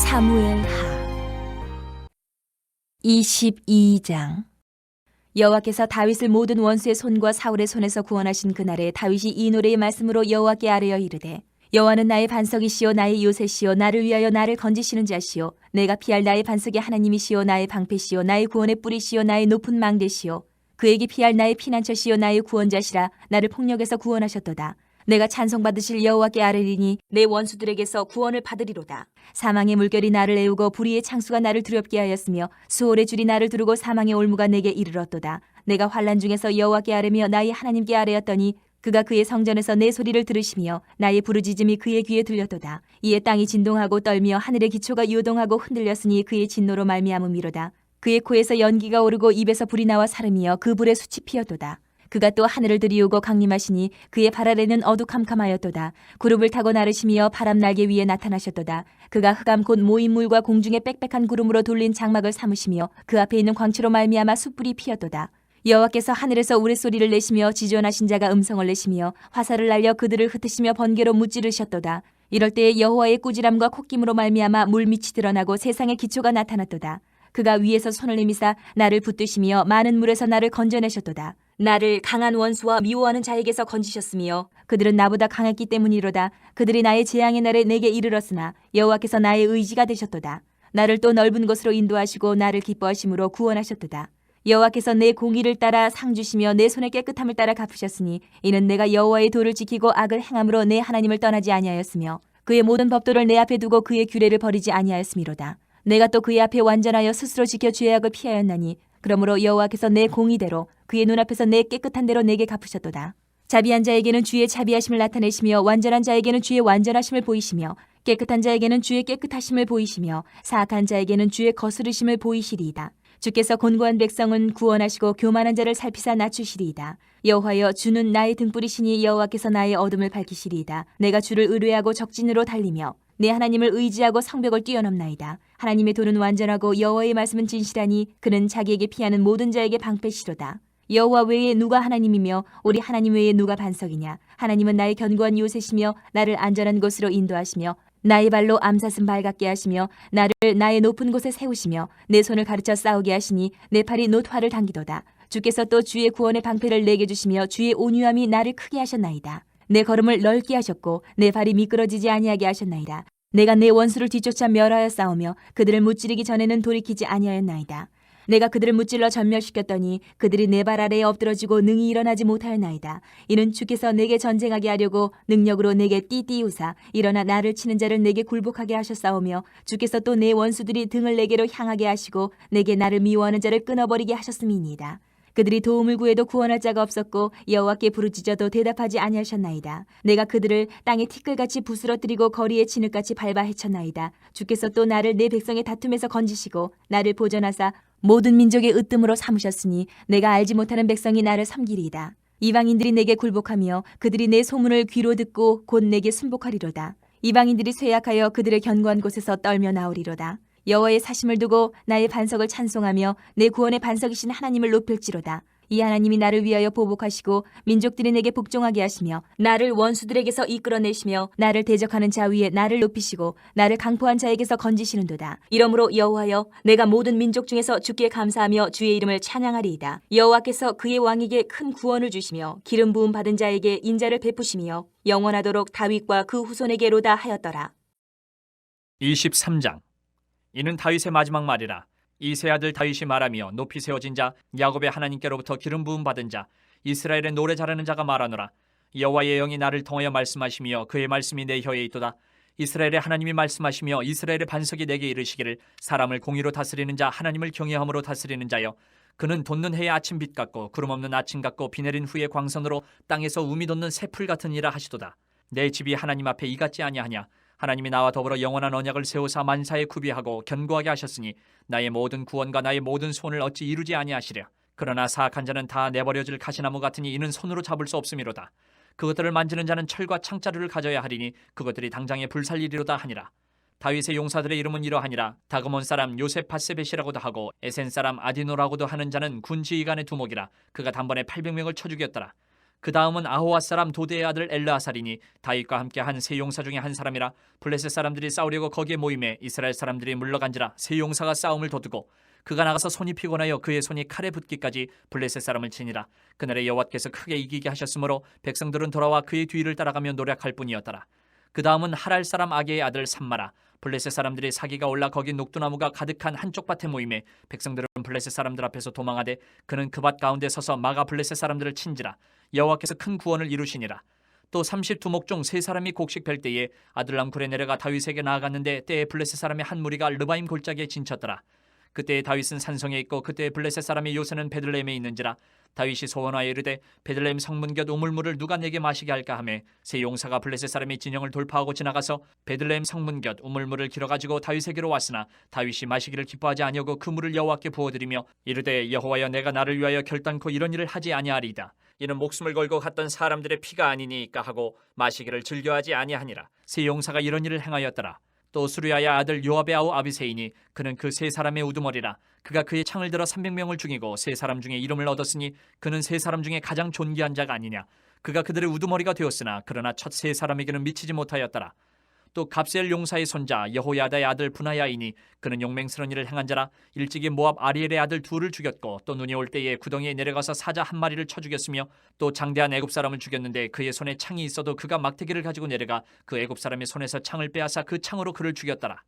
사무엘하 22장. 여호와께서 다윗을 모든 원수의 손과 사울의 손에서 구원하신 그날에 다윗이 이 노래의 말씀으로 여호와께 아뢰어 이르되, 여호와는 나의 반석이시요 나의 요새시요 나를 위하여 나를 건지시는 자시요 내가 피할 나의 반석의 하나님이시요 나의 방패시요 나의 구원의 뿌리시요 나의 높은 망대시요 그에게 피할 나의 피난처시요 나의 구원자시라. 나를 폭력에서 구원하셨도다. 내가 찬송받으실 여호와께 아뢰리니 내 원수들에게서 구원을 받으리로다. 사망의 물결이 나를 애우고 불의의 창수가 나를 두렵게 하였으며 수월의 줄이 나를 두르고 사망의 올무가 내게 이르렀도다. 내가 환난 중에서 여호와께 아뢰며 나의 하나님께 아뢰었더니 그가 그의 성전에서 내 소리를 들으시며 나의 부르짖음이 그의 귀에 들렸도다. 이에 땅이 진동하고 떨며 하늘의 기초가 요동하고 흔들렸으니 그의 진노로 말미암음이로다. 그의 코에서 연기가 오르고 입에서 불이 나와 사름이여 그 불에 숯이 피었도다. 그가 또 하늘을 들이우고 강림하시니 그의 발 아래는 어두캄캄하였도다. 구름을 타고 나르시며 바람 날개 위에 나타나셨도다. 그가 흑암 곧 모인 물과 공중에 빽빽한 구름으로 돌린 장막을 삼으시며 그 앞에 있는 광채로 말미암아 숯불이 피었도다. 여호와께서 하늘에서 우레소리를 내시며 지존하신 자가 음성을 내시며 화살을 날려 그들을 흩으시며 번개로 무찌르셨도다. 이럴 때에 여호와의 꾸지람과 콧김으로 말미암아 물밑이 드러나고 세상의 기초가 나타났도다. 그가 위에서 손을 내미사 나를 붙드시며 많은 물에서 나를 건져내셨도다. 나를 강한 원수와 미워하는 자에게서 건지셨으며 그들은 나보다 강했기 때문이로다. 그들이 나의 재앙의 날에 내게 이르렀으나 여호와께서 나의 의지가 되셨도다. 나를 또 넓은 곳으로 인도하시고 나를 기뻐하심으로 구원하셨도다. 여호와께서 내 공의를 따라 상 주시며 내 손의 깨끗함을 따라 갚으셨으니 이는 내가 여호와의 도를 지키고 악을 행함으로 내 하나님을 떠나지 아니하였으며 그의 모든 법도를 내 앞에 두고 그의 규례를 버리지 아니하였음이로다. 내가 또 그의 앞에 완전하여 스스로 지켜 죄악을 피하였나니 그러므로 여호와께서 내 공의대로 그의 눈앞에서 내 깨끗한 대로 내게 갚으셨도다. 자비한 자에게는 주의 자비하심을 나타내시며 완전한 자에게는 주의 완전하심을 보이시며 깨끗한 자에게는 주의 깨끗하심을 보이시며 사악한 자에게는 주의 거스르심을 보이시리이다. 주께서 곤고한 백성은 구원하시고 교만한 자를 살피사 낮추시리이다. 여호와여, 주는 나의 등불이시니 여호와께서 나의 어둠을 밝히시리이다. 내가 주를 의뢰하고 적진으로 달리며 내 하나님을 의지하고 성벽을 뛰어넘나이다. 하나님의 도는 완전하고 여호와의 말씀은 진실하니 그는 자기에게 피하는 모든 자에게 방패시로다. 여호와 외에 누가 하나님이며 우리 하나님 외에 누가 반석이냐. 하나님은 나의 견고한 요새시며 나를 안전한 곳으로 인도하시며 나의 발로 암사슴 발같게 하시며 나를 나의 높은 곳에 세우시며 내 손을 가르쳐 싸우게 하시니 내 팔이 놋화를 당기도다. 주께서 또 주의 구원의 방패를 내게 주시며 주의 온유함이 나를 크게 하셨나이다. 내 걸음을 넓게 하셨고 내 발이 미끄러지지 아니하게 하셨나이다. 내가 내 원수를 뒤쫓아 멸하여 싸우며 그들을 무찌르기 전에는 돌이키지 아니하였나이다. 내가 그들을 무찔러 전멸시켰더니 그들이 내 발 아래에 엎드러지고 능히 일어나지 못하였나이다. 이는 주께서 내게 전쟁하게 하려고 능력으로 내게 띠띠우사 일어나 나를 치는 자를 내게 굴복하게 하셨사오며 주께서 또 내 원수들이 등을 내게로 향하게 하시고 내게 나를 미워하는 자를 끊어버리게 하셨음이니이다. 그들이 도움을 구해도 구원할 자가 없었고 여호와께 부르짖어도 대답하지 아니하셨나이다. 내가 그들을 땅에 티끌같이 부스러뜨리고 거리에 진흙같이 밟아 헤쳤나이다. 주께서 또 나를 내 백성의 다툼에서 건지시고 나를 보전하사 모든 민족의 으뜸으로 삼으셨으니 내가 알지 못하는 백성이 나를 섬기리이다. 이방인들이 내게 굴복하며 그들이 내 소문을 귀로 듣고 곧 내게 순복하리로다. 이방인들이 쇠약하여 그들의 견고한 곳에서 떨며 나오리로다. 여호와의 사심을 두고 나의 반석을 찬송하며 내 구원의 반석이신 하나님을 높일지로다. 이 하나님이 나를 위하여 보복하시고 민족들이 내게 복종하게 하시며 나를 원수들에게서 이끌어내시며 나를 대적하는 자 위에 나를 높이시고 나를 강포한 자에게서 건지시는도다. 이러므로 여호와여, 내가 모든 민족 중에서 주께 감사하며 주의 이름을 찬양하리이다. 여호와께서 그의 왕에게 큰 구원을 주시며 기름 부음 받은 자에게 인자를 베푸시며 영원하도록 다윗과 그 후손에게로다 하였더라. 23장. 이는 다윗의 마지막 말이라. 이 세 아들 다윗이 말하며 높이 세워진 자 야곱의 하나님께로부터 기름 부음 받은 자 이스라엘의 노래 잘하는 자가 말하노라. 여호와의 영이 나를 통하여 말씀하시며 그의 말씀이 내 혀에 있도다. 이스라엘의 하나님이 말씀하시며 이스라엘의 반석이 내게 이르시기를 사람을 공의로 다스리는 자 하나님을 경외함으로 다스리는 자여, 그는 돋는 해의 아침빛 같고 구름 없는 아침 같고 비 내린 후의 광선으로 땅에서 우미 돋는 새풀 같은 이라 하시도다. 내 집이 하나님 앞에 이같지 아니하냐. 하나님이 나와 더불어 영원한 언약을 세우사 만사에 구비하고 견고하게 하셨으니 나의 모든 구원과 나의 모든 소원을 어찌 이루지 아니하시랴. 그러나 사악한 자는 다 내버려질 가시나무 같으니 이는 손으로 잡을 수 없음이로다. 그것들을 만지는 자는 철과 창자루를 가져야 하리니 그것들이 당장에 불살리리로다 하니라. 다윗의 용사들의 이름은 이러하니라. 다그몬 사람 요셉바세벳이라고도 하고 에센 사람 아디노라고도 하는 자는 군 지휘관의 두목이라. 그가 단번에 800명을 쳐 죽였더라. 그 다음은 아호와 사람 도대의 아들 엘르아살이니 다윗과 함께 한 세 용사 중에 한 사람이라. 블레셋 사람들이 싸우려고 거기에 모임에 이스라엘 사람들이 물러간지라. 세 용사가 싸움을 도두고 그가 나가서 손이 피곤하여 그의 손이 칼에 붙기까지 블레셋 사람을 치니라. 그날에 여호와께서 크게 이기게 하셨으므로 백성들은 돌아와 그의 뒤를 따라가며 노력할 뿐이었더라. 그 다음은 하랄 사람 아게의 아들 삼마라. 블레셋 사람들이 사기가 올라 거기 녹두나무가 가득한 한쪽 밭에 모임에 백성들은 블레셋 사람들 앞에서 도망하되 그는 그 밭 가운데 서서 마가 블레셋 사람들을 친지라. 여호와께서 큰 구원을 이루시니라. 또 32목 중 세 사람이 곡식 벨 때에 아둘람 굴에 내려가 다윗에게 나아갔는데 때에 블레셋 사람의 한 무리가 르바임 골짜기에 진쳤더라. 그때에 다윗은 산성에 있고 그때에 블레셋 사람이 요새는 베들레헴에 있는지라. 다윗이 소원하여 이르되 베들레헴 성문 곁 우물물을 누가 내게 마시게 할까 하매 세 용사가 블레셋 사람의 진영을 돌파하고 지나가서 베들레헴 성문 곁 우물물을 길어가지고 다윗에게로 왔으나 다윗이 마시기를 기뻐하지 아니하고 그 물을 여호와께 부어드리며 이르되 여호와여 내가 나를 위하여 결단코 이런 일을 하지 아니하리이다. 이는 목숨을 걸고 갔던 사람들의 피가 아니니까 하고 마시기를 즐겨하지 아니하니라. 세 용사가 이런 일을 행하였더라. 또 수르야의 아들 요압의 아우 아비새이니 그는 그 세 사람의 우두머리라. 그가 그의 창을 들어 300명을 죽이고 세 사람 중에 이름을 얻었으니 그는 세 사람 중에 가장 존귀한 자가 아니냐. 그가 그들의 우두머리가 되었으나 그러나 첫 세 사람에게는 미치지 못하였더라. 또 갑셀 용사의 손자 여호야다의 아들 분하야이니 그는 용맹스러운 일을 행한 자라. 일찍이 모압 아리엘의 아들 둘을 죽였고 또 눈이 올 때에 구덩이에 내려가서 사자 한 마리를 쳐 죽였으며 또 장대한 애굽 사람을 죽였는데 그의 손에 창이 있어도 그가 막대기를 가지고 내려가 그 애굽 사람의 손에서 창을 빼앗아 그 창으로 그를 죽였더라.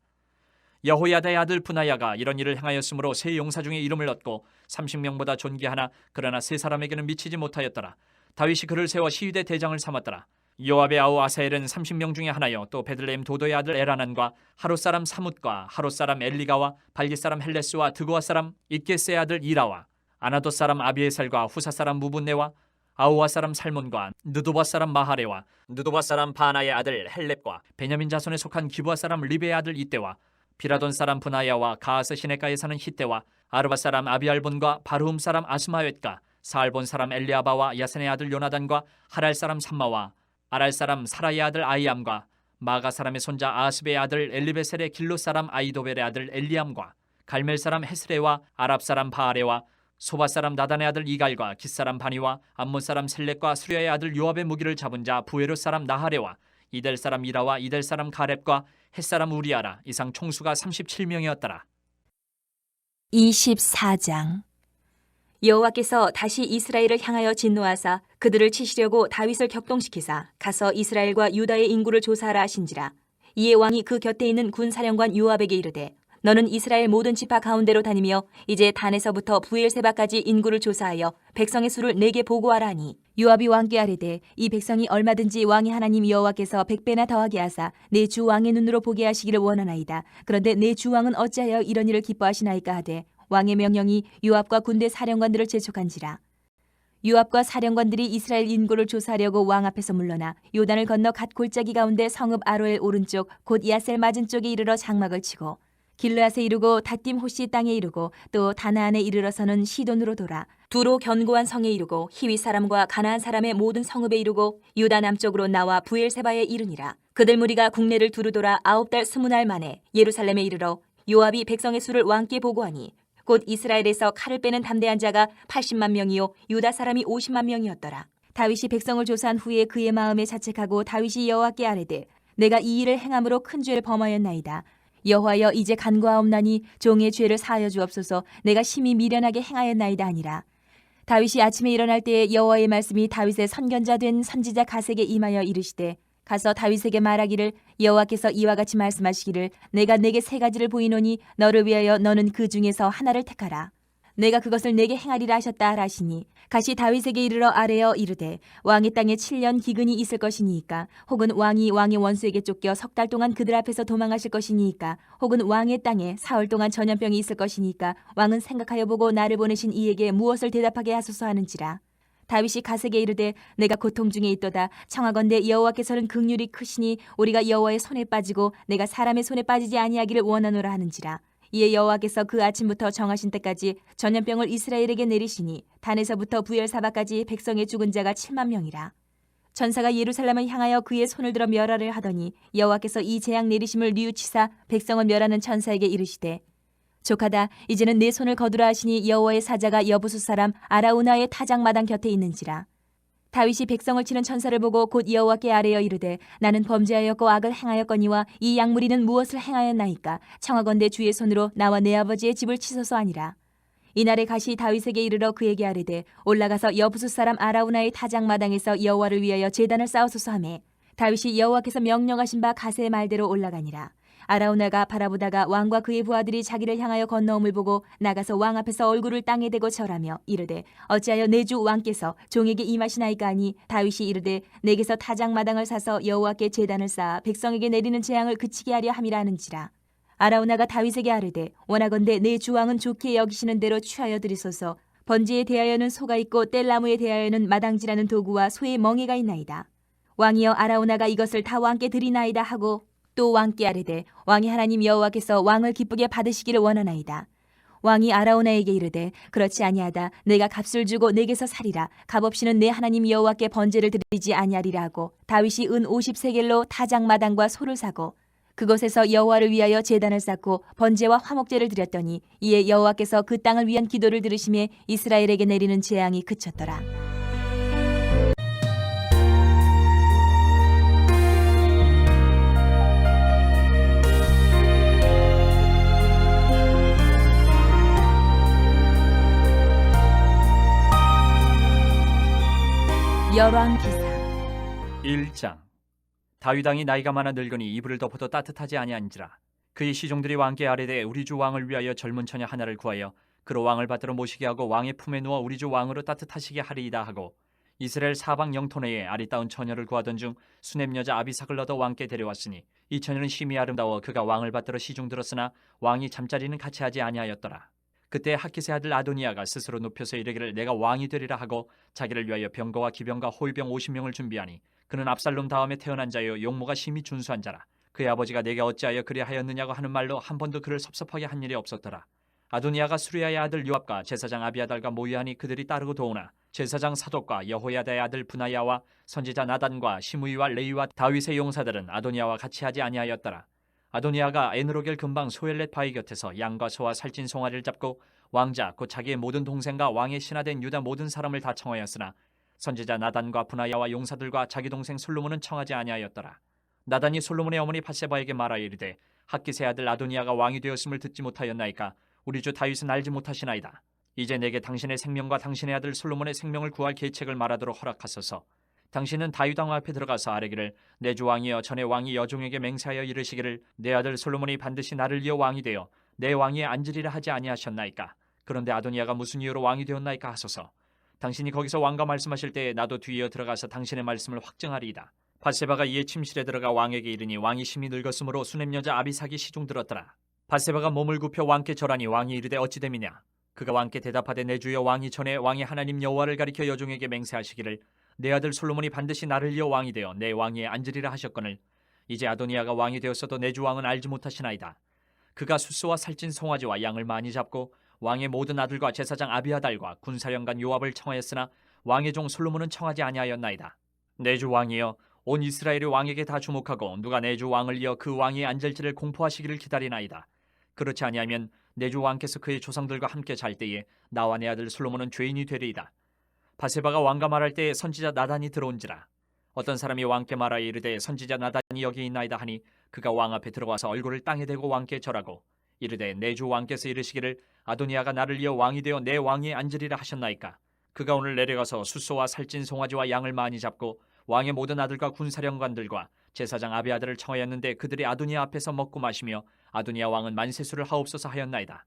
여호야다의 아들 분하야가 이런 일을 행하였으므로 세 용사 중에 이름을 얻고 30명보다 존귀하나 그러나 세 사람에게는 미치지 못하였더라. 다윗이 그를 세워 시위대 대장을 삼았더라. 요압의 아우 아사엘은 30명 중에 하나요. 또 베들레헴 도도의 아들 에라난과 하롯 사람 사뭇과 하롯 사람 엘리가와 발깃 사람 헬레스와 드고아 사람 잇게스의 아들 이라와 아나돗 사람 아비에살과 후사 사람 무분네와 아우와 사람 살몬과 느도바 사람 마하레와 느도바 사람 바나의 아들 헬렙과 베냐민 자손에 속한 기브아 사람 리베의 아들 이때와 비라돈 사람 분하야와 가하스 시내가에 사는 히때와 아르바 사람 아비알본과 바르훔 사람 아스마웻과 사알본 사람 엘리아바와 야센의 아들 요나단과 하랄 사람 삼마와 아랄 사람 사라의 아들 아이암과 마가 사람의 손자 아스베의 아들 엘리베셀의 길로 사람 아이도벨의 아들 엘리암과 갈멜 사람 헤스레와 아랍 사람 바아레와 소바 사람 나단의 아들 이갈과 깃 사람 바니와 암몬 사람 셀렉과 수리아의 아들 요압의 무기를 잡은 자 부에롯 사람 나하레와 이델 사람 이라와 이델 사람 가렙과 헷 사람 우리아라. 이상 총수가 37명이었더라. 24장. 여호와께서 다시 이스라엘을 향하여 진노하사 그들을 치시려고 다윗을 격동시키사 가서 이스라엘과 유다의 인구를 조사하라 하신지라. 이에 왕이 그 곁에 있는 군사령관 요압에게 이르되 너는 이스라엘 모든 지파 가운데로 다니며 이제 단에서부터 부엘세바까지 인구를 조사하여 백성의 수를 내게 보고하라 하니 요압이 왕께 아뢰되 이 백성이 얼마든지 왕의 하나님 여호와께서 100배나 더하게 하사 내 주 왕의 눈으로 보게 하시기를 원하나이다. 그런데 내 주 왕은 어찌하여 이런 일을 기뻐하시나이까 하되 왕의 명령이 요압과 군대 사령관들을 재촉한지라. 요압과 사령관들이 이스라엘 인구를 조사하려고 왕 앞에서 물러나 요단을 건너 갓 골짜기 가운데 성읍 아로엘 오른쪽 곧 야셀 맞은 쪽에 이르러 장막을 치고 길르앗에 이르고 닷딤 호시 땅에 이르고 또 다나안에 이르러서는 시돈으로 돌아 두로 견고한 성에 이르고 히위 사람과 가나안 사람의 모든 성읍에 이르고 유다 남쪽으로 나와 부엘세바에 이르니라. 그들 무리가 국내를 두루 돌아 9달 20날 만에 예루살렘에 이르러 요압이 백성의 수를 왕께 보고하니 곧 이스라엘에서 칼을 빼는 담대한 자가 80만 명이요 유다 사람이 50만 명이었더라. 다윗이 백성을 조사한 후에 그의 마음에 자책하고 다윗이 여호와께 아뢰되 내가 이 일을 행함으로 큰 죄를 범하였나이다. 여호와여 이제 간과하옵나니 종의 죄를 사하여 주옵소서. 내가 심히 미련하게 행하였나이다 하니라. 다윗이 아침에 일어날 때에 여호와의 말씀이 다윗의 선견자 된 선지자 갓에게 임하여 이르시되 가서 다윗에게 말하기를 여호와께서 이와 같이 말씀하시기를 내가 내게 세 가지를 보이노니 너를 위하여 너는 그 중에서 하나를 택하라. 내가 그것을 내게 행하리라 하셨다 하시니 갓이 다윗에게 이르러 아뢰어 이르되 왕의 땅에 7년 기근이 있을 것이니이까 혹은 왕이 왕의 원수에게 쫓겨 10달 동안 그들 앞에서 도망하실 것이니이까 혹은 왕의 땅에 사흘 동안 전염병이 있을 것이니까 왕은 생각하여 보고 나를 보내신 이에게 무엇을 대답하게 하소서 하는지라. 다윗이 갓에게 이르되 내가 고통 중에 있도다. 청하건대 여호와께서는 긍휼이 크시니 우리가 여호와의 손에 빠지고 내가 사람의 손에 빠지지 아니하기를 원하노라 하는지라. 이에 여호와께서 그 아침부터 정하신 때까지 전염병을 이스라엘에게 내리시니 단에서부터 부엘사바까지 백성의 죽은 자가 7만 명이라. 전사가 예루살렘을 향하여 그의 손을 들어 멸하를 하더니 여호와께서 이 재앙 내리심을 뉘우치사 백성을 멸하는 천사에게 이르시되 족하다. 이제는 내 손을 거두라 하시니 여호와의 사자가 여부수 사람 아라우나의 타작마당 곁에 있는지라. 다윗이 백성을 치는 천사를 보고 곧 여호와께 아뢰어 이르되 나는 범죄하였고 악을 행하였거니와 이 양무리는 무엇을 행하였나이까 청하건대 주의 손으로 나와 내 아버지의 집을 치소서 하니라. 이날에 가시 다윗에게 이르러 그에게 아뢰되 올라가서 여부수 사람 아라우나의 타작마당에서 여호와를 위하여 제단을 쌓으소서 하매 다윗이 여호와께서 명령하신 바 가세의 말대로 올라가니라. 아라우나가 바라보다가 왕과 그의 부하들이 자기를 향하여 건너옴을 보고 나가서 왕 앞에서 얼굴을 땅에 대고 절하며 이르되 어찌하여 내 주 왕께서 종에게 임하시나이까 하니 다윗이 이르되 내게서 타작마당을 사서 여호와께 제단을 쌓아 백성에게 내리는 재앙을 그치게 하려 함이라 하는지라. 아라우나가 다윗에게 아뢰되 원하건대 내 주 왕은 좋게 여기시는 대로 취하여 드리소서. 번제에 대하여는 소가 있고 뗄나무에 대하여는 마당지라는 도구와 소의 멍에가 있나이다. 왕이여 아라우나가 이것을 다 왕께 드리나이다 하고 또 왕께 아뢰되 왕의 하나님 여호와께서 왕을 기쁘게 받으시기를 원하나이다. 왕이 아라우나에게 이르되 그렇지 아니하다. 내가 값을 주고 내게서 살이라. 값 없이는 내 하나님 여호와께 번제를 드리지 아니하리라 하고 다윗이 은 50세겔로 타작마당과 소를 사고 그곳에서 여호와를 위하여 제단을 쌓고 번제와 화목제를 드렸더니 이에 여호와께서 그 땅을 위한 기도를 들으시며 이스라엘에게 내리는 재앙이 그쳤더라. 열왕기사 1장. 다윗 왕이 나이가 많아 늙으니 이불을 덮어도 따뜻하지 아니한지라. 그의 시종들이 왕께 아뢰되 우리 주 왕을 위하여 젊은 처녀 하나를 구하여 그로 왕을 받들어 모시게 하고 왕의 품에 누워 우리 주 왕으로 따뜻하시게 하리이다 하고 이스라엘 사방 영토 내에 아리따운 처녀를 구하던 중 수넴 여자 아비삭을 얻어 왕께 데려왔으니 이 처녀는 심히 아름다워 그가 왕을 받들어 시중 들었으나 왕이 잠자리는 같이 하지 아니하였더라. 그때 학기세 아들 아도니아가 스스로 높여서 이르기를 내가 왕이 되리라 하고 자기를 위하여 병거와 기병과 호위병 50명을 준비하니 그는 압살롬 다음에 태어난 자요 용모가 심히 준수한 자라. 그의 아버지가 내게 어찌하여 그리하였느냐고 하는 말로 한 번도 그를 섭섭하게 한 일이 없었더라. 아도니아가 수리아의 아들 요압과 제사장 아비아달과 모의하니 그들이 따르고 도우나 제사장 사독과 여호야다의 아들 분하야와 선지자 나단과 시므이와 레이와 다윗의 용사들은 아도니아와 같이 하지 아니하였더라. 아도니아가 에느로겔 근방 소엘렛 바위 곁에서 양과 소와 살찐 송아리를 잡고 왕자 곧 자기의 모든 동생과 왕의 신하된 유다 모든 사람을 다 청하였으나 선지자 나단과 분하야와 용사들과 자기 동생 솔로몬은 청하지 아니하였더라. 나단이 솔로몬의 어머니 밧세바에게 말하여 이르되 학기세 아들 아도니아가 왕이 되었음을 듣지 못하였나이까 우리 주 다윗은 알지 못하시나이다. 이제 내게 당신의 생명과 당신의 아들 솔로몬의 생명을 구할 계책을 말하도록 허락하소서. 당신은 다윗 왕 앞에 들어가서 아뢰기를 내 주 왕이여 전에 왕이 여종에게 맹세하여 이르시기를 내 아들 솔로몬이 반드시 나를 이어 왕이 되어 내 왕위에 앉으리라 하지 아니하셨나이까. 그런데 아도니아가 무슨 이유로 왕이 되었나이까 하소서. 당신이 거기서 왕과 말씀하실 때에 나도 뒤이어 들어가서 당신의 말씀을 확증하리이다. 밧세바가 이에 침실에 들어가 왕에게 이르니 왕이 심히 늙었으므로 수넴 여자 아비삭이 시중 들었더라. 밧세바가 몸을 굽혀 왕께 절하니 왕이 이르되 어찌 됨이냐. 그가 왕께 대답하되 내 주여 왕이 전에 왕의 하나님 여호와를 가리켜 여종에게 맹세하시기를 내 아들 솔로몬이 반드시 나를 이어 왕이 되어 내 왕위에 앉으리라 하셨거늘 이제 아도니아가 왕이 되었어도 내 주 왕은 알지 못하시나이다. 그가 숫소와 살찐 송아지와 양을 많이 잡고 왕의 모든 아들과 제사장 아비아달과 군사령관 요압을 청하였으나 왕의 종 솔로몬은 청하지 아니하였나이다. 내 주 왕이여 온 이스라엘이 왕에게 다 주목하고 누가 내 주 왕을 이어 그 왕위에 앉을지를 공포하시기를 기다리나이다. 그렇지 아니하면 내 주 왕께서 그의 조상들과 함께 잘 때에 나와 내 아들 솔로몬은 죄인이 되리이다. 밧세바가 왕과 말할 때에 선지자 나단이 들어온지라. 어떤 사람이 왕께 말하여 이르되 선지자 나단이 여기 있나이다 하니 그가 왕 앞에 들어와서 얼굴을 땅에 대고 왕께 절하고 이르되 내 주 왕께서 이르시기를 아도니아가 나를 이어 왕이 되어 내 왕위에 앉으리라 하셨나이까. 그가 오늘 내려가서 숫소와 살찐 송아지와 양을 많이 잡고 왕의 모든 아들과 군사령관들과 제사장 아비아들을 청하였는데 그들이 아도니아 앞에서 먹고 마시며 아도니아 왕은 만세수를 하옵소서 하였나이다.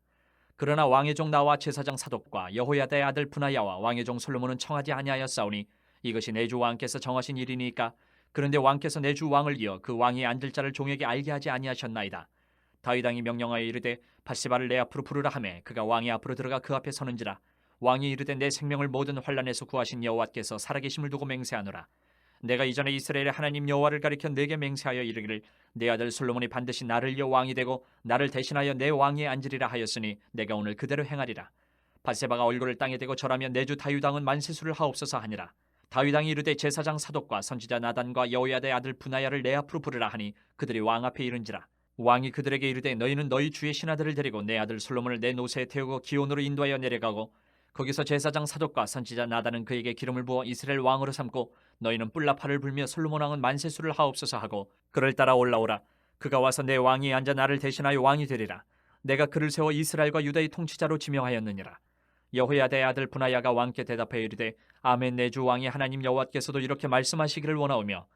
그러나 왕의 종 나와 제사장 사독과 여호야다의 아들 분하야와 왕의 종 솔로몬은 청하지 아니하였사오니 이것이 내 주 왕께서 정하신 일이니까. 그런데 왕께서 내 주 왕을 이어 그 왕이 앉을 자를 종에게 알게 하지 아니하셨나이다. 다윗 왕이 명령하여 이르되 밧세바를 내 앞으로 부르라 하매 그가 왕의 앞으로 들어가 그 앞에 서는지라. 왕이 이르되 내 생명을 모든 환난에서 구하신 여호와께서 살아계심을 두고 맹세하노라. 내가 이전에 이스라엘의 하나님 여호와를 가리켜 내게 맹세하여 이르기를 내 아들 솔로몬이 반드시 나를 이어 왕이 되고 나를 대신하여 내 왕위에 앉으리라 하였으니 내가 오늘 그대로 행하리라. 밧세바가 얼굴을 땅에 대고 절하며 내 주 다윗 왕은 만세수를 하옵소서 하니라. 다윗 왕이 이르되 제사장 사독과 선지자 나단과 여호야다의 아들 분하야를 내 앞으로 부르라 하니 그들이 왕 앞에 이른지라. 왕이 그들에게 이르되 너희는 너희 주의 신하들을 데리고 내 아들 솔로몬을 내 노새에 태우고 기온으로 인도하여 내려가고 거기서 제사장 사독과 선지자 나단은 그에게 기름을 부어 이스라엘 왕으로 삼고 너희는 뿔나팔을 불며 솔로몬 왕은 만세수를 하옵소서 하고 그를 따라 올라오라. 그가 와서 내 왕위에 앉아 나를 대신하여 왕이 되리라. 내가 그를 세워 이스라엘과 유다의 통치자로 지명하였느니라. 여호야다의 아들 분하야가 왕께 대답하여 이르되 아멘. 내 주 왕이 하나님 여호와께서도 이렇게 말씀하시기를 원하오며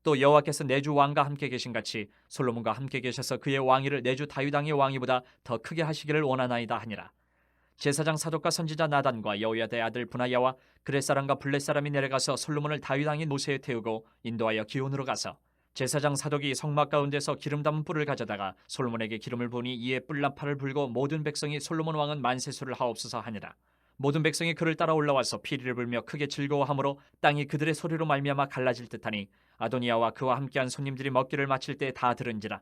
또 여호와께서 내 주 왕과 함께 계신 같이 솔로몬과 함께 계셔서 그의 왕위를 내 주 다윗 왕의 왕위보다 더 크게 하시기를 원하나이다 하니라. 제사장 사독과 선지자 나단과 여호야다의 아들 분하야와 그렛 사람과 블렛 사람이 내려가서 솔로몬을 다윗 왕의 노새에 태우고 인도하여 기온으로 가서 제사장 사독이 성막 가운데서 기름 담은 뿔을 가져다가 솔로몬에게 기름을 부으니 이에 뿔나팔을 불고 모든 백성이 솔로몬 왕은 만세수를 하옵소서 하니라. 모든 백성이 그를 따라 올라와서 피리를 불며 크게 즐거워하므로 땅이 그들의 소리로 말미암아 갈라질 듯하니 아도니아와 그와 함께한 손님들이 먹기를 마칠 때 다 들은지라.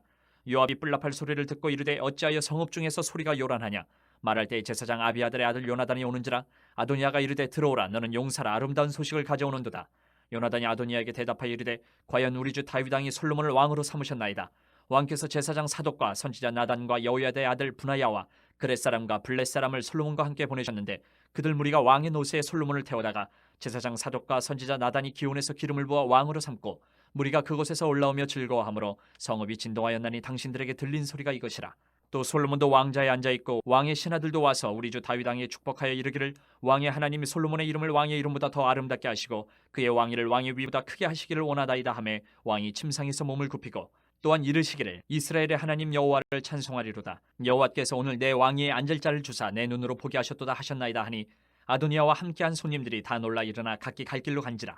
요압이 뿔나팔 소리를 듣고 이르되 어찌하여 성읍 중에서 소리가 요란하냐. 말할 때 제사장 아비아들의 아들 요나단이 오는지라. 아도니아가 이르되 들어오라. 너는 용사라 아름다운 소식을 가져오는도다. 요나단이 아도니아에게 대답하여 이르되 과연 우리 주 다윗 왕이 솔로몬을 왕으로 삼으셨나이다. 왕께서 제사장 사독과 선지자 나단과 여호야다의 아들 분하야와 그렛 사람과 블렛 사람을 솔로몬과 함께 보내셨는데 그들 무리가 왕의 노새에 솔로몬을 태우다가 제사장 사독과 선지자 나단이 기온에서 기름을 부어 왕으로 삼고 무리가 그곳에서 올라오며 즐거워하므로 성읍이 진동하였나니 당신들에게 들린 소리가 이것이라. 또 솔로몬도 왕자에 앉아있고 왕의 신하들도 와서 우리 주 다윗 왕에 축복하여 이르기를 왕의 하나님이 솔로몬의 이름을 왕의 이름보다 더 아름답게 하시고 그의 왕위를 왕의 위보다 크게 하시기를 원하다이다 하매 왕이 침상에서 몸을 굽히고 또한 이르시기를 이스라엘의 하나님 여호와를 찬송하리로다. 여호와께서 오늘 내 왕위에 앉을 자를 주사 내 눈으로 보게 하셨도다 하셨나이다 하니 아도니아와 함께한 손님들이 다 놀라 일어나 각기 갈 길로 간지라.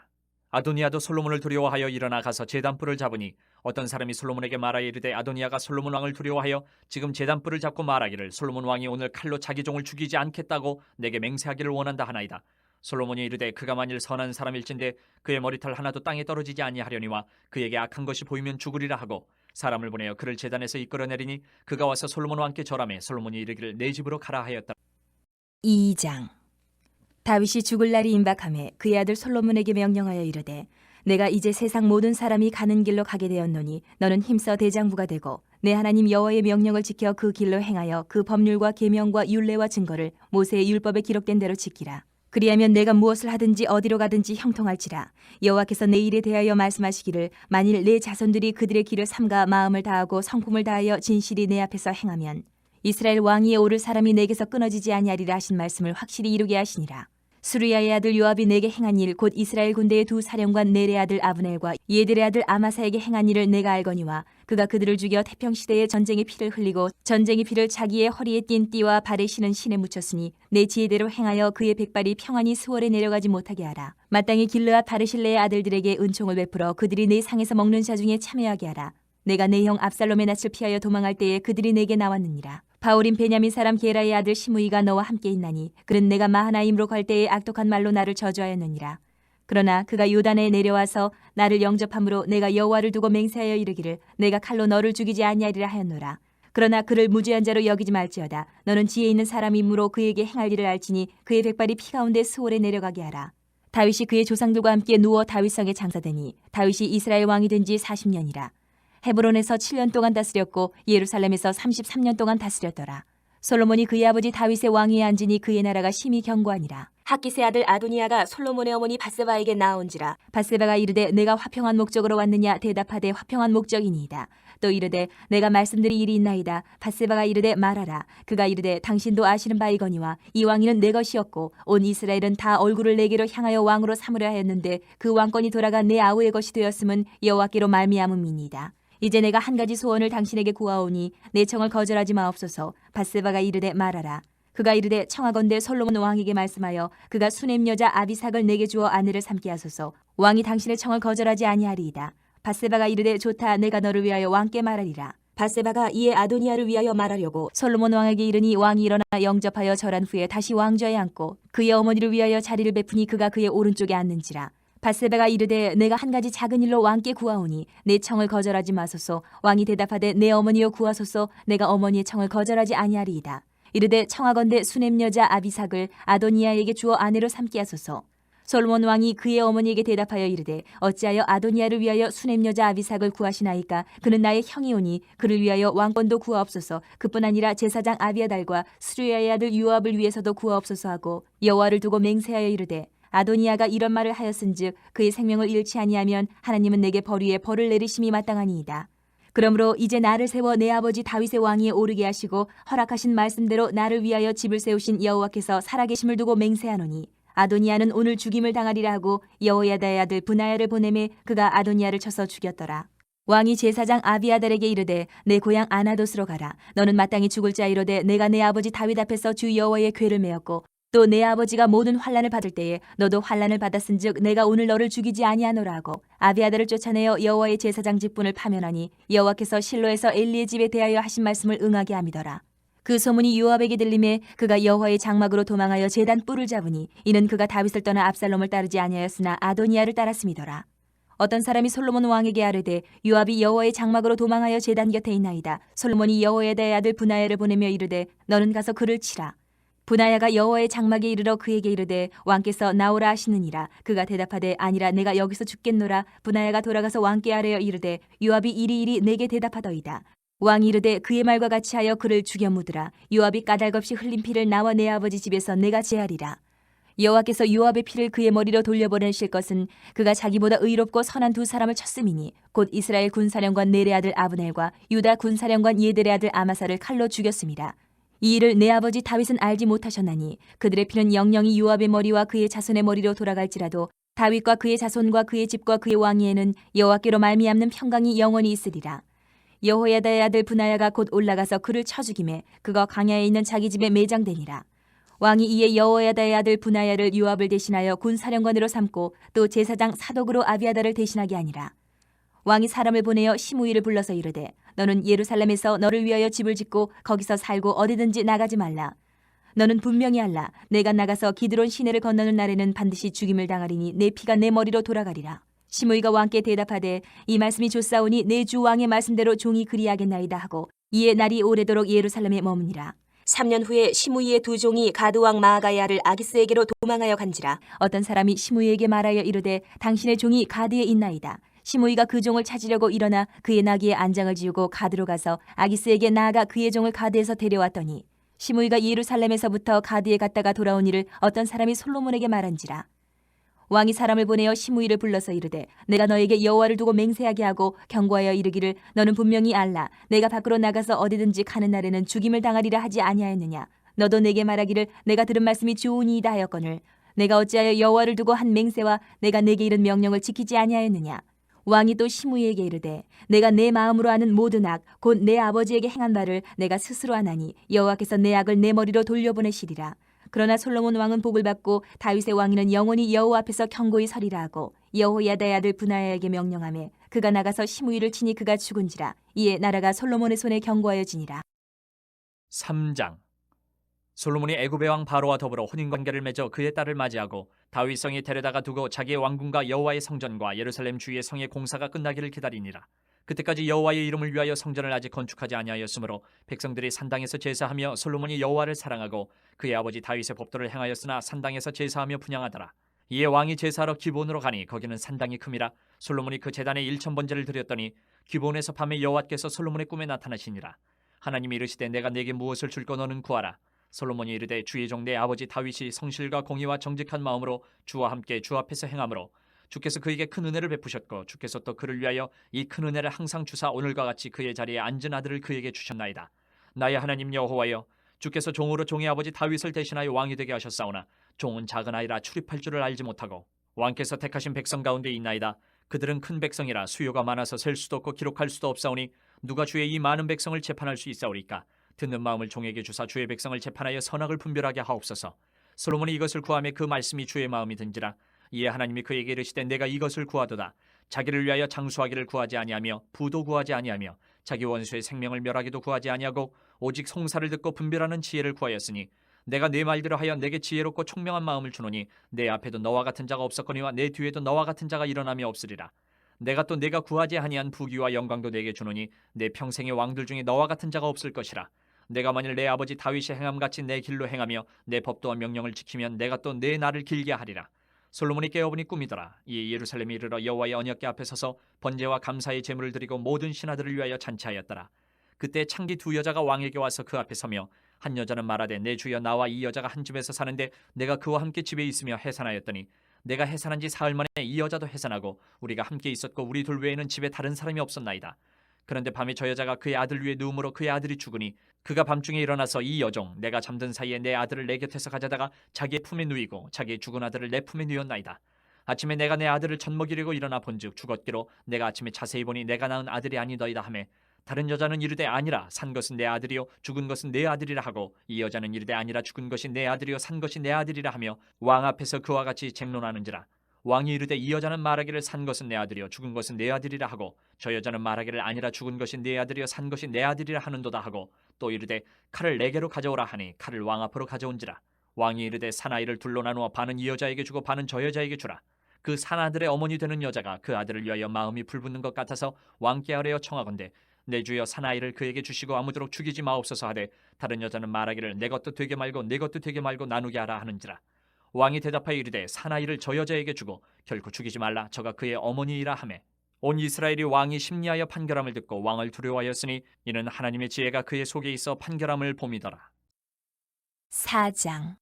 아도니아도 솔로몬을 두려워하여 일어나 가서 제단불을 잡으니 어떤 사람이 솔로몬에게 말하여 이르되 아도니아가 솔로몬 왕을 두려워하여 지금 제단불을 잡고 말하기를 솔로몬 왕이 오늘 칼로 자기 종을 죽이지 않겠다고 내게 맹세하기를 원한다 하나이다. 솔로몬이 이르되 그가 만일 선한 사람일진데 그의 머리털 하나도 땅에 떨어지지 아니하려니와 그에게 악한 것이 보이면 죽으리라 하고 사람을 보내어 그를 제단에서 이끌어내리니 그가 와서 솔로몬 왕께 절하매 솔로몬이 이르기를 내 집으로 가라 하였다. 2장. 다윗이 죽을 날이 임박하매 그의 아들 솔로몬에게 명령하여 이르되 내가 이제 세상 모든 사람이 가는 길로 가게 되었노니 너는 힘써 대장부가 되고 내 하나님 여호와의 명령을 지켜 그 길로 행하여 그 법률과 계명과 율례와 증거를 모세의 율법에 기록된 대로 지키라. 그리하면 내가 무엇을 하든지 어디로 가든지 형통할지라. 여호와께서 내 일에 대하여 말씀하시기를 만일 내 자손들이 그들의 길을 삼가 마음을 다하고 성품을 다하여 진실이 내 앞에서 행하면 이스라엘 왕위에 오를 사람이 내게서 끊어지지 아니하리라 하신 말씀을 확실히 이루게 하시니라. 수르야의 아들 요압이 내게 행한 일 곧 이스라엘 군대의 두 사령관 넬의 아들 아브넬과 예델의 아들 아마사에게 행한 일을 내가 알거니와 그가 그들을 죽여 태평시대에 전쟁의 피를 흘리고 전쟁의 피를 자기의 허리에 띤 띠와 발에 신은 신에 묻혔으니 내 지혜대로 행하여 그의 백발이 평안히 수월에 내려가지 못하게 하라. 마땅히 길르앗 바르실레의 아들들에게 은총을 베풀어 그들이 내 상에서 먹는 자 중에 참여하게 하라. 내가 내 형 압살롬의 낯을 피하여 도망할 때에 그들이 내게 나왔느니라. 바울인 베냐민 사람 게라의 아들 시므이가 너와 함께 있나니 그는 내가 마하나임으로 갈 때에 악독한 말로 나를 저주하였느니라. 그러나 그가 요단에 내려와서 나를 영접함으로 내가 여호와를 두고 맹세하여 이르기를 내가 칼로 너를 죽이지 아니하리라 하였노라. 그러나 그를 무죄한 자로 여기지 말지어다. 너는 지혜 있는 사람이므로 그에게 행할 일을 알지니 그의 백발이 피 가운데 수월에 내려가게 하라. 다윗이 그의 조상들과 함께 누워 다윗성에 장사되니 다윗이 이스라엘 왕이 된 지 40년이라. 헤브론에서 7년 동안 다스렸고 예루살렘에서 33년 동안 다스렸더라. 솔로몬이 그의 아버지 다윗의 왕위에 앉으니 그의 나라가 심히 견고하니라. 학기스의 아들 아도니아가 솔로몬의 어머니 밧세바에게 나온지라. 밧세바가 이르되 내가 화평한 목적으로 왔느냐 대답하되 화평한 목적이니이다. 또 이르되 내가 말씀드릴 일이 있나이다. 밧세바가 이르되 말하라. 그가 이르되 당신도 아시는 바이거니와 이 왕위는 내 것이었고 온 이스라엘은 다 얼굴을 내게로 향하여 왕으로 삼으려 하였는데 그 왕권이 돌아가 내 아우의 것이 되었음은 여호와께로 말미암음이니이다. 이제 내가 한 가지 소원을 당신에게 구하오니 내 청을 거절하지 마옵소서. 밧세바가 이르되 말하라. 그가 이르되 청하건대 솔로몬 왕에게 말씀하여 그가 수넴 여자 아비삭을 내게 주어 아내를 삼게 하소서. 왕이 당신의 청을 거절하지 아니하리이다. 밧세바가 이르되 좋다. 내가 너를 위하여 왕께 말하리라. 밧세바가 이에 아도니아를 위하여 말하려고 솔로몬 왕에게 이르니 왕이 일어나 영접하여 절한 후에 다시 왕좌에 앉고 그의 어머니를 위하여 자리를 베푸니 그가 그의 오른쪽에 앉는지라. 밧세바가 이르되 내가 한 가지 작은 일로 왕께 구하오니 내 청을 거절하지 마소서. 왕이 대답하되 내 어머니여 구하소서. 내가 어머니의 청을 거절하지 아니하리이다. 이르되 청하건대 수넴 여자 아비삭을 아도니아에게 주어 아내로 삼게 하소서. 솔로몬 왕이 그의 어머니에게 대답하여 이르되 어찌하여 아도니아를 위하여 수넴 여자 아비삭을 구하시나이까? 그는 나의 형이오니 그를 위하여 왕권도 구하옵소서. 그뿐 아니라 제사장 아비아달과 스루야의 아들 요압을 위해서도 구하옵소서 하고 여호와를 두고 맹세하여 이르되 아도니아가 이런 말을 하였은즉 그의 생명을 잃지 아니하면 하나님은 내게 벌 위에 벌을 내리심이 마땅하니이다. 그러므로 이제 나를 세워 내 아버지 다윗의 왕위에 오르게 하시고 허락하신 말씀대로 나를 위하여 집을 세우신 여호와께서 살아계심을 두고 맹세하노니 아도니아는 오늘 죽임을 당하리라 하고 여호야다의 아들 브나야를 보내매 그가 아도니아를 쳐서 죽였더라. 왕이 제사장 아비아달에게 이르되 내 고향 아나돗으로 가라. 너는 마땅히 죽을 자이로되 내가 내 아버지 다윗 앞에서 주 여호와의 궤를 메었고 또 내 아버지가 모든 환난을 받을 때에 너도 환난을 받았은즉 내가 오늘 너를 죽이지 아니하노라 하고 아비아달을 쫓아내어 여호와의 제사장 직분을 파면하니 여호와께서 실로에서 엘리의 집에 대하여 하신 말씀을 응하게 함이더라. 그 소문이 요압에게 들림에 그가 여호와의 장막으로 도망하여 제단 뿔을 잡으니 이는 그가 다윗을 떠나 압살롬을 따르지 아니하였으나 아도니아를 따랐음이더라. 어떤 사람이 솔로몬 왕에게 아뢰되 요압이 여호와의 장막으로 도망하여 제단 곁에 있나이다. 솔로몬이 여호야다의 아들 브나야를 보내며 이르되 너는 가서 그를 치라. 브나야가 여호와의 장막에 이르러 그에게 이르되 왕께서 나오라 하시느니라. 그가 대답하되 아니라 내가 여기서 죽겠노라. 브나야가 돌아가서 왕께 아뢰어 이르되 요압이 이리이리 내게 대답하더이다. 왕이 이르되 그의 말과 같이 하여 그를 죽여 묻으라. 요압이 까닭없이 흘린 피를 나와 내 아버지 집에서 내가 제하리라. 여호와께서 요압의 피를 그의 머리로 돌려보내실 것은 그가 자기보다 의롭고 선한 두 사람을 쳤음이니 곧 이스라엘 군사령관 넬의 아들 아브넬과 유다 군사령관 예델의 아들 아마사를 칼로 죽였습니다. 이 일을 내 아버지 다윗은 알지 못하셨나니 그들의 피는 영영이 요압의 머리와 그의 자손의 머리로 돌아갈지라도 다윗과 그의 자손과 그의 집과 그의 왕위에는 여호와께로 말미암는 평강이 영원히 있으리라. 여호야다의 아들 브나야가 곧 올라가서 그를 쳐 죽이매 그가 광야에 있는 자기 집에 매장되니라. 왕이 이에 여호야다의 아들 브나야를 요압을 대신하여 군사령관으로 삼고 또 제사장 사독으로 아비아달을 대신하게 하니라. 왕이 사람을 보내어 시므이를 불러서 이르되 너는 예루살렘에서 너를 위하여 집을 짓고 거기서 살고 어디든지 나가지 말라. 너는 분명히 알라. 내가 나가서 기드론 시내를 건너는 날에는 반드시 죽임을 당하리니 내 피가 내 머리로 돌아가리라. 시므이가 왕께 대답하되 이 말씀이 좋사오니 내 주 왕의 말씀대로 종이 그리하겠나이다 하고 이에 날이 오래도록 예루살렘에 머무니라. 3년 후에 시므이의 두 종이 가드 왕 마아가의 아들 아기스에게로 도망하여 간지라. 어떤 사람이 시므이에게 말하여 이르되 당신의 종이 가드에 있나이다. 시므이가 그 종을 찾으려고 일어나 그의 나귀에 안장을 지우고 가드로 가서 아기스에게 나아가 그의 종을 가드에서 데려왔더니 시므이가 예루살렘에서부터 가드에 갔다가 돌아온 일을 어떤 사람이 솔로몬에게 말한지라. 왕이 사람을 보내어 시므이를 불러서 이르되 내가 너에게 여호와를 두고 맹세하게 하고 경고하여 이르기를 너는 분명히 알라. 내가 밖으로 나가서 어디든지 가는 날에는 죽임을 당하리라 하지 아니하였느냐. 너도 내게 말하기를 내가 들은 말씀이 좋으니이다 하였거늘 내가 어찌하여 여호와를 두고 한 맹세와 내가 내게 이른 명령을 지키지 아니하였느냐. 왕이 또 시므이에게 이르되 내가 내 마음으로 하는 모든 악 곧 내 아버지에게 행한 바를 내가 스스로 하나니 여호와께서 내 악을 내 머리로 돌려보내시리라. 그러나 솔로몬 왕은 복을 받고 다윗의 왕위는 영원히 여호와 앞에서 견고히 서리라 하고 여호야다의 아들 브나야에게 명령하매 그가 나가서 시므이를 치니 그가 죽은지라. 이에 나라가 솔로몬의 손에 견고하여지니라. 3장. 솔로몬이 애굽의 왕 바로와 더불어 혼인관계를 맺어 그의 딸을 맞이하고 다윗성에 데려다가 두고 자기의 왕궁과 여호와의 성전과 예루살렘 주위의 성의 공사가 끝나기를 기다리니라. 그때까지 여호와의 이름을 위하여 성전을 아직 건축하지 아니하였으므로 백성들이 산당에서 제사하며 솔로몬이 여호와를 사랑하고 그의 아버지 다윗의 법도를 행하였으나 산당에서 제사하며 분향하더라. 이에 왕이 제사하러 기본으로 가니 거기는 산당이 큼이라. 솔로몬이 그 제단에 1000번제를 드렸더니 기본에서 밤에 여호와께서 솔로몬의 꿈에 나타나시니라. 하나님이 이르시되 내가 네게 무엇을 줄까 너는 구하라. 솔로몬이 이르되 주의 종 내 아버지 다윗이 성실과 공의와 정직한 마음으로 주와 함께 주 앞에서 행함으로 주께서 그에게 큰 은혜를 베푸셨고 주께서 또 그를 위하여 이 큰 은혜를 항상 주사 오늘과 같이 그의 자리에 앉은 아들을 그에게 주셨나이다. 나의 하나님 여호와여, 주께서 종으로 종의 아버지 다윗을 대신하여 왕이 되게 하셨사오나 종은 작은 아이라 출입할 줄을 알지 못하고 왕께서 택하신 백성 가운데 있나이다. 그들은 큰 백성이라 수요가 많아서 셀 수도 없고 기록할 수도 없사오니 누가 주의 이 많은 백성을 재판할 수 있사오리까? 듣는 마음을 종에게 주사 주의 백성을 재판하여 선악을 분별하게 하옵소서. 솔로몬이 이것을 구하며 그 말씀이 주의 마음이 든지라. 이에 하나님이 그에게 이르시되 내가 이것을 구하도다. 자기를 위하여 장수하기를 구하지 아니하며 부도 구하지 아니하며 자기 원수의 생명을 멸하기도 구하지 아니하고 오직 송사를 듣고 분별하는 지혜를 구하였으니 내가 네 말대로 하여 내게 지혜롭고 총명한 마음을 주노니 내 앞에도 너와 같은 자가 없었거니와 내 뒤에도 너와 같은 자가 일어나며 없으리라. 내가 또 내가 구하지 아니한 부귀와 영광도 내게 주노니 내 평생의 왕들 중에 너와 같은 자가 없을 것이라. 내가 만일 내 아버지 다윗의 행함같이 내 길로 행하며 내 법도와 명령을 지키면 내가 또 내 날을 길게 하리라. 솔로몬이 깨어보니 꿈이더라. 이에 예루살렘에 이르러 여호와의 언약궤 앞에 서서 번제와 감사의 제물을 드리고 모든 신하들을 위하여 잔치하였더라. 그때 창기 두 여자가 왕에게 와서 그 앞에 서며 한 여자는 말하되 내 주여 나와 이 여자가 한 집에서 사는데 내가 그와 함께 집에 있으며 해산하였더니 내가 해산한 지 사흘 만에 이 여자도 해산하고 우리가 함께 있었고 우리 둘 외에는 집에 다른 사람이 없었나이다. 그런데 밤에 저 여자가 그의 아들 위에 누움으로 그의 아들이 죽으니 그가 밤중에 일어나서 이 여종 내가 잠든 사이에 내 아들을 내 곁에서 가져다가 자기의 품에 누이고 자기의 죽은 아들을 내 품에 누였나이다. 아침에 내가 내 아들을 젖먹이려고 일어나 본즉 죽었기로 내가 아침에 자세히 보니 내가 낳은 아들이 아니더이다 하매 다른 여자는 이르되 아니라 산 것은 내 아들이요 죽은 것은 내 아들이라 하고 이 여자는 이르되 아니라 죽은 것이 내 아들이요 산 것이 내 아들이라 하며 왕 앞에서 그와 같이 쟁론하는지라. 왕이 이르되 이 여자는 말하기를 산 것은 내 아들이요 죽은 것은 내 아들이라 하고 저 여자는 말하기를 아니라 죽은 것이 내 아들이요 산 것이 내 아들이라 하는도다 하고 또 이르되 칼을 내게로 가져오라 하니 칼을 왕 앞으로 가져온지라. 왕이 이르되 사나이를 둘로 나누어 반은 이 여자에게 주고 반은 저 여자에게 주라. 그 사나들의 어머니 되는 여자가 그 아들을 위하여 마음이 불붙는 것 같아서 왕께 아뢰어 청하건대 내 주여 사나이를 그에게 주시고 아무쪼록 죽이지 마옵소서 하되 다른 여자는 말하기를 내 것도 되게 말고 내 것도 되게 말고 나누게 하라 하는지라. 왕이 대답하여 이르되 사나이를 저 여자에게 주고 결코 죽이지 말라 저가 그의 어머니이라 하매 온 이스라엘이 왕이 심리하여 판결함을 듣고 왕을 두려워하였으니 이는 하나님의 지혜가 그의 속에 있어 판결함을 봄이더라. 4장.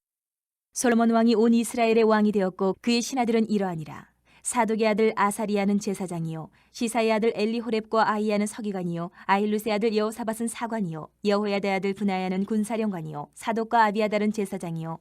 솔로몬 왕이 온 이스라엘의 왕이 되었고 그의 신하들은 이러하니라. 사독의 아들 아사리아는 제사장이요 시사의 아들 엘리호렙과 아이야는 서기관이요 아힐루스의 아들 여호사밧은 사관이요 여호야다의 아들 브나야는 군사령관이요 사독과 아비아달은 제사장이요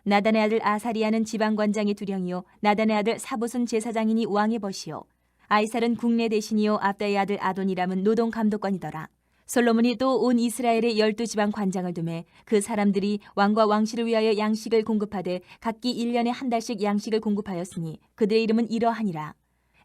나단의 아들 아사리아는 지방관장의 두령이요 나단의 아들 사봇은 제사장이니 왕의 벗이요 아이살은 국내 대신이요 압다의 아들 아도니람은 노동 감독관이더라. 솔로몬이 또 온 이스라엘의 12지방 관장을 두매 그 사람들이 왕과 왕실을 위하여 양식을 공급하되 각기 1년에 한 달씩 양식을 공급하였으니 그들의 이름은 이러하니라.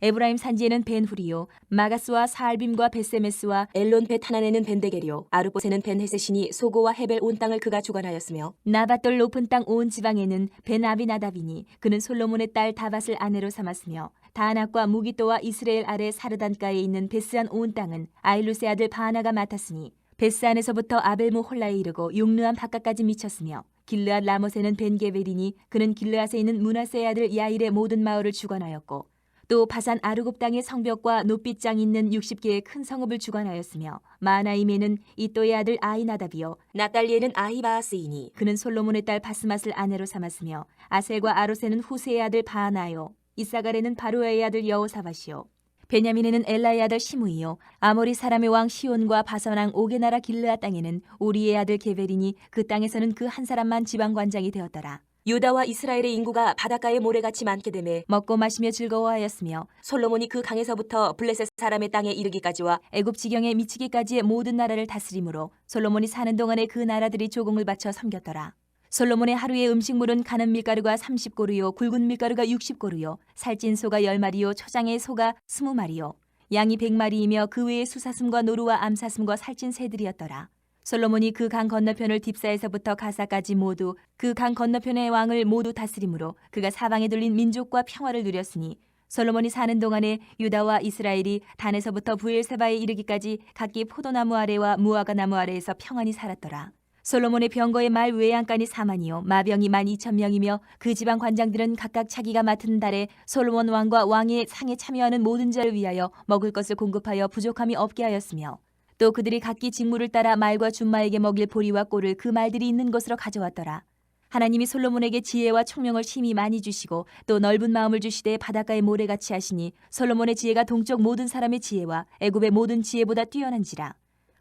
에브라임 산지에는 벤후리요 마가스와 사알빔과 벳세메스와 엘론 벳하난에는 벤데겔이요 아르봇에는 벤헤셋이니 소고와 헤벨 온 땅을 그가 주관하였으며 나밧돌 높은 땅 온 지방에는 벤아비나답이니 그는 솔로몬의 딸 다밧을 아내로 삼았으며 다낙과 무기또와 이스라엘 아래 사르단가에 있는 베스안 온 땅은 아일루스의 아들 바하나가 맡았으니 베스안에서부터 아벨무 홀라에 이르고 용르암 바깥까지 미쳤으며 길르앗 라못에는 벤게벨이니 그는 길르앗에 있는 므낫세의 아들 야일의 모든 마을을 주관하였고 또 바산 아르곱 땅의 성벽과 높빗장 있는 60개의 큰 성읍을 주관하였으며 마나임에는 이또의 아들 아이나답이요 납달리에는 아히바아스이니 그는 솔로몬의 딸 바스맛을 아내로 삼았으며 아셀과 아로세는 후세의 아들 바하나요 이사갈에는 바루아의 아들 여호사밧이요 베냐민에는 엘라의 아들 시므이요 아모리 사람의 왕 시온과 바산왕 오게 나라 길르앗 땅에는 우리의 아들 게벨이니 그 땅에서는 그 한 사람만 지방관장이 되었더라. 유다와 이스라엘의 인구가 바닷가의 모래같이 많게 되매 먹고 마시며 즐거워하였으며 솔로몬이 그 강에서부터 블레셋 사람의 땅에 이르기까지와 애굽 지경에 미치기까지의 모든 나라를 다스림으로 솔로몬이 사는 동안에 그 나라들이 조공을 바쳐 섬겼더라. 솔로몬의 하루의 음식물은 가는 밀가루가 30고루요 굵은 밀가루가 60고루요 살찐 소가 10마리요 초장의 소가 20마리요 양이 100마리이며 그 외에 수사슴과 노루와 암사슴과 살찐 새들이었더라. 솔로몬이 그 강 건너편을 딥사에서부터 가사까지 모두 그 강 건너편의 왕을 모두 다스림으로 그가 사방에 둘린 민족과 평화를 누렸으니 솔로몬이 사는 동안에 유다와 이스라엘이 단에서부터 부엘세바에 이르기까지 각기 포도나무 아래와 무화과 나무 아래에서 평안히 살았더라. 솔로몬의 병거의 말 외양간이 4만이요 마병이 12,000명이며 그 지방 관장들은 각각 자기가 맡은 달에 솔로몬 왕과 왕의 상에 참여하는 모든 자를 위하여 먹을 것을 공급하여 부족함이 없게 하였으며 또 그들이 각기 직무를 따라 말과 준마에게 먹일 보리와 꼴을 그 말들이 있는 곳으로 가져왔더라. 하나님이 솔로몬에게 지혜와 총명을 심히 많이 주시고 또 넓은 마음을 주시되 바닷가의 모래같이 하시니 솔로몬의 지혜가 동쪽 모든 사람의 지혜와 애굽의 모든 지혜보다 뛰어난지라.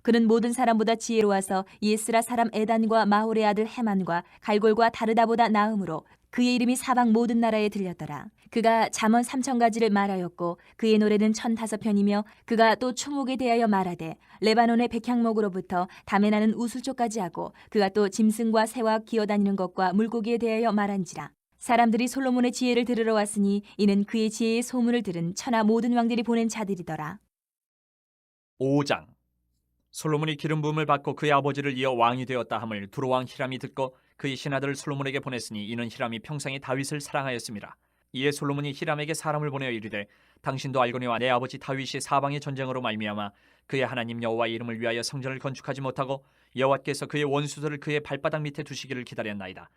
그는 모든 사람보다 지혜로워서 예스라 사람 에단과 마홀의 아들 헤만과 갈골과 다르다보다 나음으로 그의 이름이 사방 모든 나라에 들렸더라. 그가 잠언 3,000가지를 말하였고 그의 노래는 1,005편이며 그가 또 추목에 대하여 말하되 레바논의 백향목으로부터 담에 나는 우슬초까지 하고 그가 또 짐승과 새와 기어다니는 것과 물고기에 대하여 말한지라. 사람들이 솔로몬의 지혜를 들으러 왔으니 이는 그의 지혜의 소문을 들은 천하 모든 왕들이 보낸 자들이더라. 5장. 솔로몬이 기름 부음을 받고 그의 아버지를 이어 왕이 되었다 함을 두로왕 히람이 듣고 그의 신하들을 솔로몬에게 보냈으니 이는 히람이 평생에 다윗을 사랑하였음이라. 이에 솔로몬이 히람에게 사람을 보내어 이르되 당신도 알거니와 내 아버지 다윗이 사방의 전쟁으로 말미암아 그의 하나님 여호와의 이름을 위하여 성전을 건축하지 못하고 여호와께서 그의 원수들을 그의 발바닥 밑에 두시기를 기다렸나이다.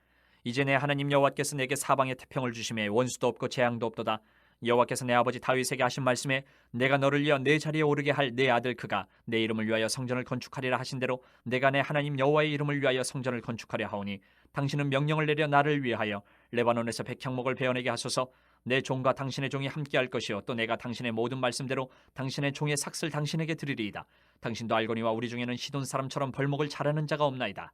이제 내 하나님 여호와께서 내게 사방에 태평을 주심에 원수도 없고 재앙도 없도다. 여호와께서 내 아버지 다윗에게 하신 말씀에 내가 너를 위하여 내 자리에 오르게 할 내 아들 그가 내 이름을 위하여 성전을 건축하리라 하신 대로 내가 내 하나님 여호와의 이름을 위하여 성전을 건축하려 하오니 당신은 명령을 내려 나를 위하여 레바논에서 백향목을 베어내게 하소서. 내 종과 당신의 종이 함께할 것이요 또 내가 당신의 모든 말씀대로 당신의 종의 삭슬 당신에게 드리리이다. 당신도 알거니와 우리 중에는 시돈 사람처럼 벌목을 잘하는 자가 없나이다.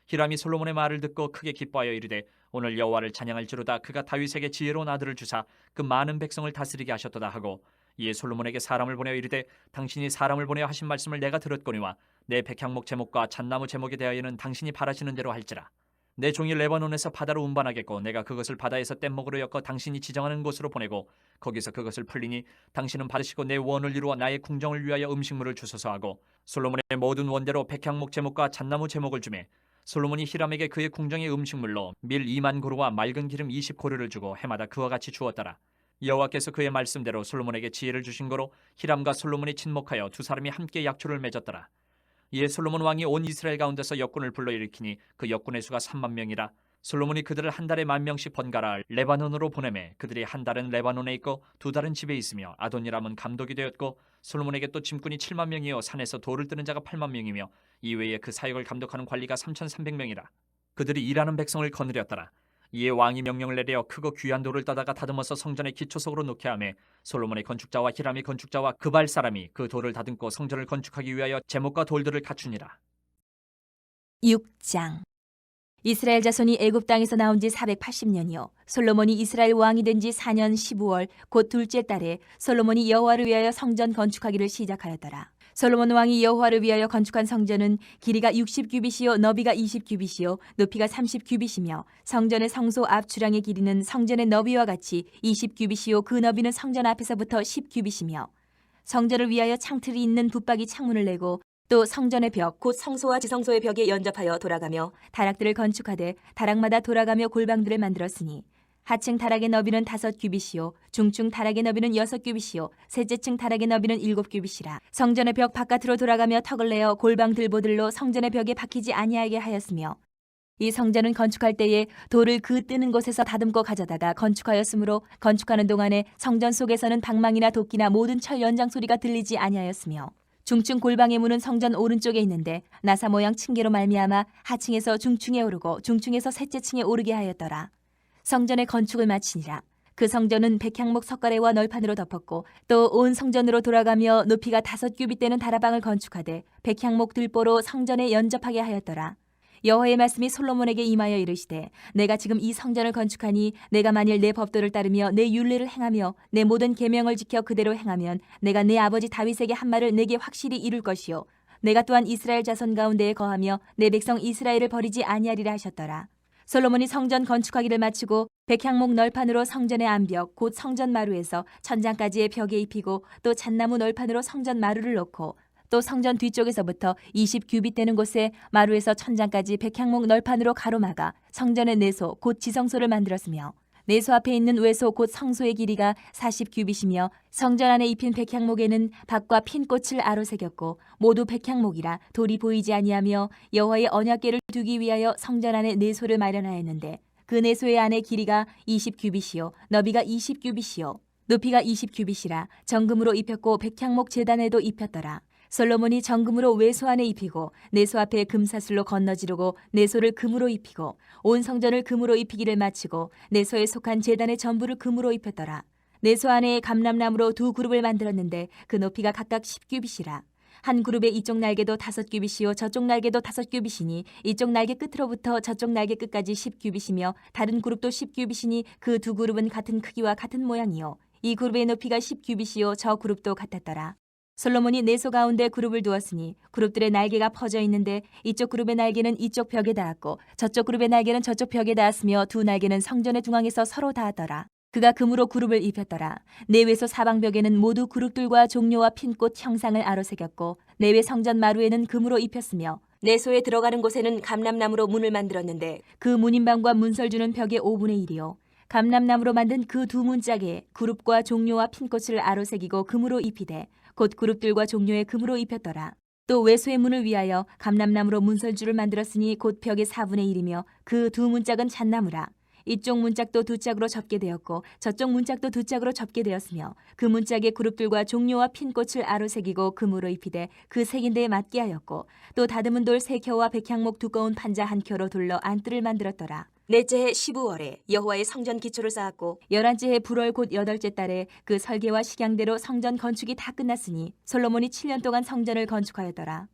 히람이 솔로몬의 말을 듣고 크게 기뻐하여 이르되 오늘 여호와를 찬양할지로다. 그가 다윗에게 지혜로운 아들을 주사 그 많은 백성을 다스리게 하셨도다 하고 이에 솔로몬에게 사람을 보내어 이르되 당신이 사람을 보내어 하신 말씀을 내가 들었거니와 내 백향목 제목과 잣나무 제목에 대하여는 당신이 바라시는 대로 할지라. 내 종이 레바논에서 바다로 운반하겠고 내가 그것을 바다에서 뗏목으로 엮어 당신이 지정하는 곳으로 보내고 거기서 그것을 풀리니 당신은 받으시고 내 원을 이루어 나의 궁정을 위하여 음식물을 주소서 하고 솔로몬의 모든 원대로 백향목 제목과 잣나무 제목을 주매 솔로몬이 히람에게 그의 궁정의 음식물로 밀 2만 고루와 맑은 기름 20고루를 주고 해마다 그와 같이 주었더라. 여호와께서 그의 말씀대로 솔로몬에게 지혜를 주신 거로 히람과 솔로몬이 친목하여 두 사람이 함께 약조를 맺었더라. 이에 솔로몬 왕이 온 이스라엘 가운데서 역군을 불러일으키니 그 역군의 수가 3만 명이라. 솔로몬이 그들을 한 달에 1,000명씩 번갈아 레바논으로 보내매 그들이 한 달은 레바논에 있고 두 달은 집에 있으며 아도니람은 감독이 되었고 솔로몬에게 또 짐꾼이 7만 명이요 산에서 돌을 뜨는 자가 8만 명이며 이외에 그 사역을 감독하는 관리가 3,300명이라. 그들이 일하는 백성을 거느렸더라. 이에 왕이 명령을 내려 크고 귀한 돌을 따다가 다듬어서 성전의 기초석으로 놓게 하매 솔로몬의 건축자와 히람의 건축자와 그발 사람이 그 돌을 다듬고 성전을 건축하기 위하여 제목과 돌들을 갖추니라. 6장. 이스라엘 자손이 애굽 땅에서 나온 지 480년이요 솔로몬이 이스라엘 왕이 된 지 4년 15월 곧 둘째 달에 솔로몬이 여호와를 위하여 성전 건축하기를 시작하였더라. 솔로몬 왕이 여호와를 위하여 건축한 성전은 길이가 60규빗이요 너비가 20규빗이요 높이가 30규빗이며 성전의 성소 앞 주량의 길이는 성전의 너비와 같이 20규빗이요 그 너비는 성전 앞에서부터 10규빗이며 성전을 위하여 창틀이 있는 붙박이 창문을 내고 또 성전의 벽 곧 성소와 지성소의 벽에 연접하여 돌아가며 다락들을 건축하되 다락마다 돌아가며 골방들을 만들었으니 하층 다락의 너비는 5규빗이요 중층 다락의 너비는 6규빗이요 셋째 층 다락의 너비는 7규빗이라. 성전의 벽 바깥으로 돌아가며 턱을 내어 골방 들보들로 성전의 벽에 박히지 아니하게 하였으며 이 성전은 건축할 때에 돌을 그 뜨는 곳에서 다듬고 가져다가 건축하였으므로 건축하는 동안에 성전 속에서는 방망이나 도끼나 모든 철 연장 소리가 들리지 아니하였으며 중층 골방의 문은 성전 오른쪽에 있는데 나사 모양 층계로 말미암아 하층에서 중층에 오르고 중층에서 셋째 층에 오르게 하였더라. 성전의 건축을 마치니라. 그 성전은 백향목 석가래와 널판으로 덮었고 또 온 성전으로 돌아가며 높이가 5규빗 되는 다라방을 건축하되 백향목 들보로 성전에 연접하게 하였더라. 여호와의 말씀이 솔로몬에게 임하여 이르시되 내가 지금 이 성전을 건축하니 내가 만일 내 법도를 따르며 내 율례를 행하며 내 모든 계명을 지켜 그대로 행하면 내가 내 아버지 다윗에게 한 말을 내게 확실히 이룰 것이요 내가 또한 이스라엘 자손 가운데에 거하며 내 백성 이스라엘을 버리지 아니하리라 하셨더라. 솔로몬이 성전 건축하기를 마치고 백향목 널판으로 성전의 안벽 곧 성전 마루에서 천장까지의 벽에 입히고 또 잣나무 널판으로 성전 마루를 놓고 또 성전 뒤쪽에서부터 20규빗 되는 곳에 마루에서 천장까지 백향목 널판으로 가로막아 성전의 내소 곧 지성소를 만들었으며 내소 앞에 있는 외소 곧 성소의 길이가 40규빗이며 성전 안에 입힌 백향목에는 박과 핀 꽃을 아로새겼고 모두 백향목이라 돌이 보이지 아니하며 여호와의 언약궤를 두기 위하여 성전 안에 내소를 마련하였는데 그 내소의 안에 길이가 20규빗이요 너비가 20규빗이요 높이가 20규빗이라 정금으로 입혔고 백향목 제단에도 입혔더라. 솔로몬이 정금으로 외소 안에 입히고 내소 앞에 금사슬로 건너지르고 내소를 금으로 입히고 온 성전을 금으로 입히기를 마치고 내소에 속한 제단의 전부를 금으로 입혔더라. 내소 안에 감람나무로 두 그룹을 만들었는데 그 높이가 각각 10규빗이라. 한 그룹의 이쪽 날개도 5규빗이요 저쪽 날개도 5규빗이니 이쪽 날개 끝으로부터 저쪽 날개 끝까지 10규빗이며 다른 그룹도 10규빗이니 그 두 그룹은 같은 크기와 같은 모양이요 이 그룹의 높이가 10규빗이요 저 그룹도 같았더라. 솔로몬이 내소 가운데 그룹을 두었으니 그룹들의 날개가 퍼져 있는데 이쪽 그룹의 날개는 이쪽 벽에 닿았고 저쪽 그룹의 날개는 저쪽 벽에 닿았으며 두 날개는 성전의 중앙에서 서로 닿았더라. 그가 금으로 그룹을 입혔더라. 내외소 사방벽에는 모두 그룹들과 종려와 핀꽃 형상을 아로새겼고 내외 성전 마루에는 금으로 입혔으며 내소에 들어가는 곳에는 감람나무로 문을 만들었는데 그 문인방과 문설 주는 벽의 5분의 1이요 감람나무로 만든 그 두 문짝에 그룹과 종려와 핀꽃을 아로새기고 금으로 입히되 곧 그룹들과 종려에 금으로 입혔더라. 또 외소의 문을 위하여 감람나무로 문설주를 만들었으니 곧 벽의 4분의 1이며 그 두 문짝은 잣나무라. 이쪽 문짝도 두 짝으로 접게 되었고 저쪽 문짝도 두 짝으로 접게 되었으며 그 문짝의 그룹들과 종려와 핀꽃을 아로 새기고 금으로 입히되 그 색인대에 맞게 하였고 또 다듬은 돌 3켜와 백향목 두꺼운 판자 1켜로 둘러 안뜰을 만들었더라. 넷째 해 15월에 여호와의 성전 기초를 쌓았고 11째 해 불월 곧 8째 달에 그 설계와 식양대로 성전 건축이 다 끝났으니 솔로몬이 7년 동안 성전을 건축하였더라.